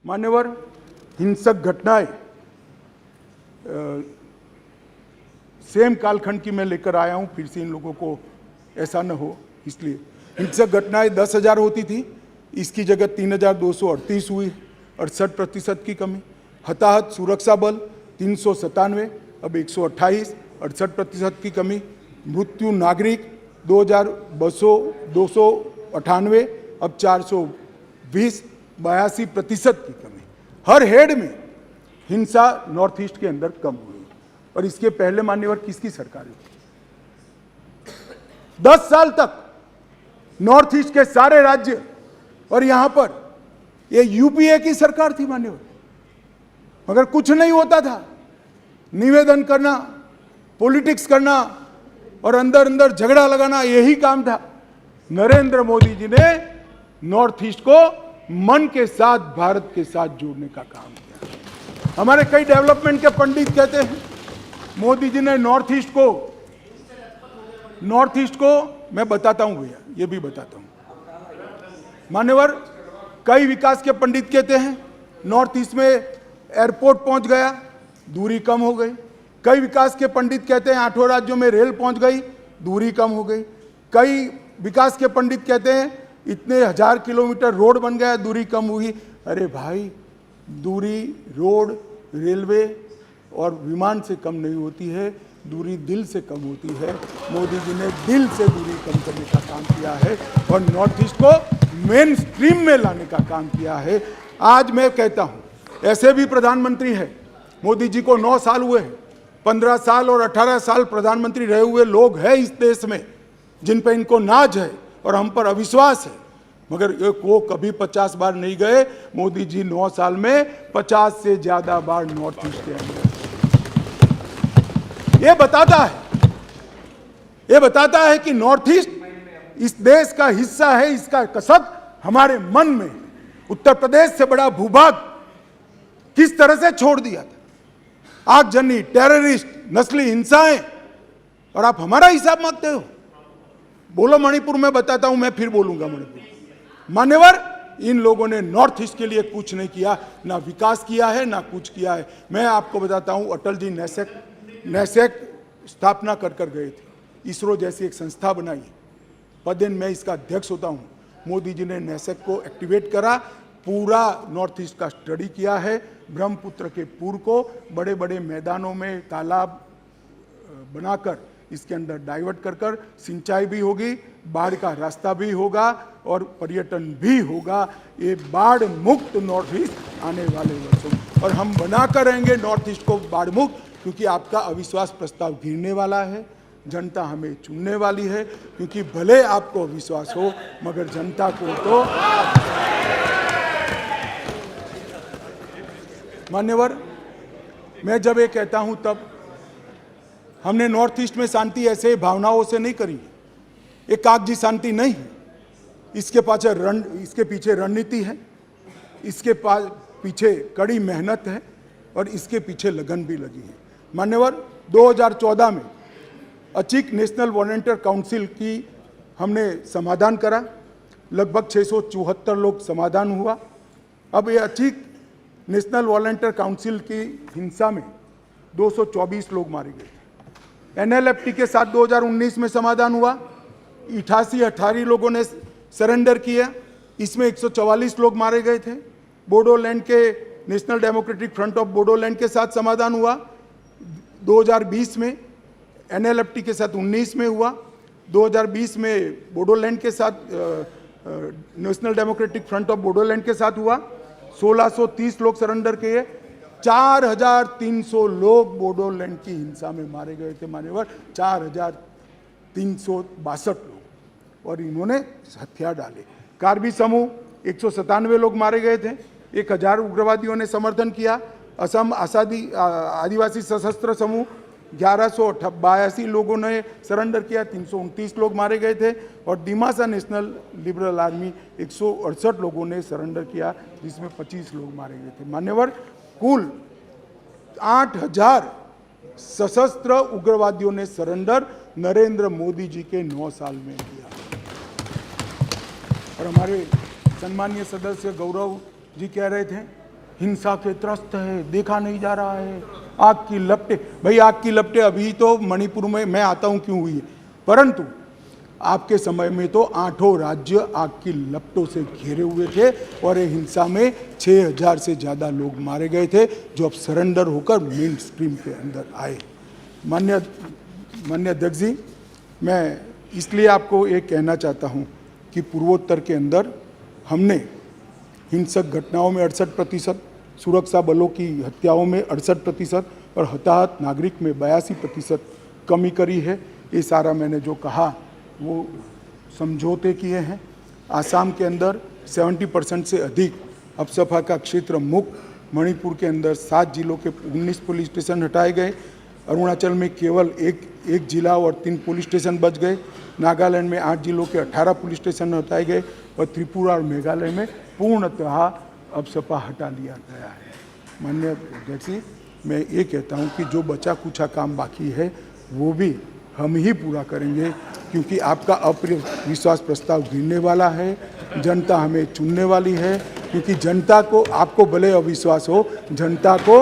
मान्यवर, हिंसक घटनाएं सेम कालखंड की मैं लेकर आया हूं, फिर से इन लोगों को ऐसा न हो इसलिए। हिंसक घटनाएं 10,000 होती थी, इसकी जगह 3,238 हुई, 68% की कमी। हताहत सुरक्षा बल 397, अब 128, 68% की कमी। मृत्यु नागरिक 2,298, अब 420, 82% की कमी। हर हेड में हिंसा नॉर्थ ईस्ट के अंदर कम हुई। और इसके पहले मान्यवर किसकी सरकार थी? 10 साल तक नॉर्थ ईस्ट के सारे राज्य और यहां पर ये यूपीए की सरकार थी मान्यवर, मगर कुछ नहीं होता था। निवेदन करना, पॉलिटिक्स करना और अंदर अंदर झगड़ा लगाना, यही काम था। नरेंद्र मोदी जी ने नॉर्थ ईस्ट को मन के साथ भारत के साथ जोड़ने का काम किया। हमारे कई डेवलपमेंट के पंडित कहते हैं मोदी जी ने नॉर्थ ईस्ट को मैं बताता हूं भैया, ये भी बताता हूं मान्यवर। कई विकास के पंडित कहते हैं नॉर्थ ईस्ट में एयरपोर्ट पहुंच गया, दूरी कम हो गई। कई विकास के पंडित कहते हैं 8 राज्यों में रेल पहुंच गई, दूरी कम हो गई। कई विकास के पंडित कहते हैं इतने 1000 किलोमीटर रोड बन गया, दूरी कम हुई। अरे भाई, दूरी रोड, रेलवे और विमान से कम नहीं होती है, दूरी दिल से कम होती है। मोदी जी ने दिल से दूरी कम करने का काम किया है और नॉर्थ ईस्ट को मेन स्ट्रीम में लाने का काम किया है। आज मैं कहता हूं, ऐसे भी प्रधानमंत्री है, मोदी जी को 9 साल हुए हैं, 15 साल और 18 साल प्रधानमंत्री रहे हुए लोग हैं इस देश में जिन पर इनको नाज है और हम पर अविश्वास है, मगर ये को कभी 50 बार नहीं गए। मोदी जी 9 साल में 50 से ज्यादा बार नॉर्थ ईस्ट के अंदर। ये बताता है कि नॉर्थ ईस्ट इस देश का हिस्सा है, इसका कसब हमारे मन में है। उत्तर प्रदेश से बड़ा भूभाग किस तरह से छोड़ दिया था, आगजनी, टेररिस्ट, नस्ली हिंसाएं, और आप हमारा हिसाब मांगते हो। बोलो मणिपुर में बताता हूं, मैं फिर बोलूंगा मणिपुर। मान्यवर, इन लोगों ने नॉर्थ ईस्ट के लिए कुछ नहीं किया, ना विकास किया है ना कुछ किया है। मैं आपको बताता हूं, अटल जी नैसेक स्थापना कर गए थे, इसरो जैसी एक संस्था बनाई, पदेन मैं इसका अध्यक्ष होता हूं। मोदी जी ने नैसेक को एक्टिवेट करा, पूरा नॉर्थ ईस्ट का स्टडी किया है। ब्रह्मपुत्र के पूर को बड़े बड़े मैदानों में तालाब बनाकर इसके अंदर डाइवर्ट कर सिंचाई भी होगी, बाढ़ का रास्ता भी होगा और पर्यटन भी होगा। ये बाढ़ मुक्त नॉर्थ ईस्ट आने वाले वर्षों में, और हम बनाकर रहेंगे नॉर्थ ईस्ट को बाढ़ मुक्त, क्योंकि आपका अविश्वास प्रस्ताव गिरने वाला है। जनता हमें चुनने वाली है, क्योंकि भले आपको विश्वास हो मगर जनता को तो। मान्यवर, मैं जब ये कहता हूं तब हमने नॉर्थ ईस्ट में शांति ऐसे भावनाओं से नहीं करी, एक कागजी शांति नहीं है। इसके पीछे रणनीति है, इसके पीछे कड़ी मेहनत है और इसके पीछे लगन भी लगी है। मान्यवर, 2014 में अचीक नेशनल वॉलंटियर काउंसिल की हमने समाधान करा, लगभग 674 लोग समाधान हुआ। अब ये अचीक नेशनल वॉलंटियर काउंसिल की हिंसा में 224 लोग मारे गए थे। एनएलएफटी के साथ 2019 में समाधान हुआ, 88 लोगों ने सरेंडर किया, इसमें 144 लोग मारे गए थे। बोडोलैंड के national democratic front of Bodoland के साथ समाधान हुआ 2020 में, एनएलएफटी के साथ 19 में हुआ, 2020 में बोडोलैंड के साथ national democratic front of Bodoland के साथ हुआ। 1630 लोग सरेंडर किए, 4300 लोग बोडोलैंड की हिंसा में मारे गए थे मान्यवर, 4362 लोग, और इन्होंने हथियार डाले। कार्बी समूह 197 लोग मारे गए थे, 1000 उग्रवादियों ने समर्थन किया। असम आदिवासी सशस्त्र समूह 1182 लोगों ने सरेंडर किया, 329 लोग मारे गए थे। और दिमासा नेशनल लिबरल आर्मी 168 लोगों ने सरेंडर किया, जिसमें 25 लोग मारे गए थे। मान्यवर, कुल 8000 सशस्त्र उग्रवादियों ने सरेंडर नरेंद्र मोदी जी के 9 साल में किया। और हमारे सम्मानीय सदस्य गौरव जी कह रहे थे हिंसा के त्रस्त है, देखा नहीं जा रहा है, आग की लपटें। भाई आग की लपटें अभी तो मणिपुर में मैं आता हूं क्यों हुई है, परंतु आपके समय में तो 8 राज्य आग की लपटों से घिरे हुए थे और ये हिंसा में 6000 से ज़्यादा लोग मारे गए थे, जो अब सरेंडर होकर मेन स्ट्रीम के अंदर आए। मान्य अध्यक्ष जी, मैं इसलिए आपको ये कहना चाहता हूँ कि पूर्वोत्तर के अंदर हमने हिंसक घटनाओं में 68%, सुरक्षा बलों की हत्याओं में 68% और हताहत नागरिक में 82% कमी करी है। ये सारा मैंने जो कहा वो समझौते किए हैं। आसाम के अंदर 70% से अधिक अपसफा का क्षेत्र मुक्त, मणिपुर के अंदर 7 जिलों के 19 पुलिस स्टेशन हटाए गए, अरुणाचल में केवल एक जिला और 3 पुलिस स्टेशन बच गए, नागालैंड में 8 जिलों के 18 पुलिस स्टेशन हटाए गए और त्रिपुरा और मेघालय में पूर्णतः अपसपा हटा लिया गया है। माननीय अध्यक्ष जी, मैं ये कहता हूँ कि जो बचा कुचा काम बाकी है वो भी हम ही पूरा करेंगे, क्योंकि आपका अविश्वास प्रस्ताव गिरने वाला है, जनता हमें चुनने वाली है, क्योंकि जनता को, आपको भले अविश्वास हो, जनता को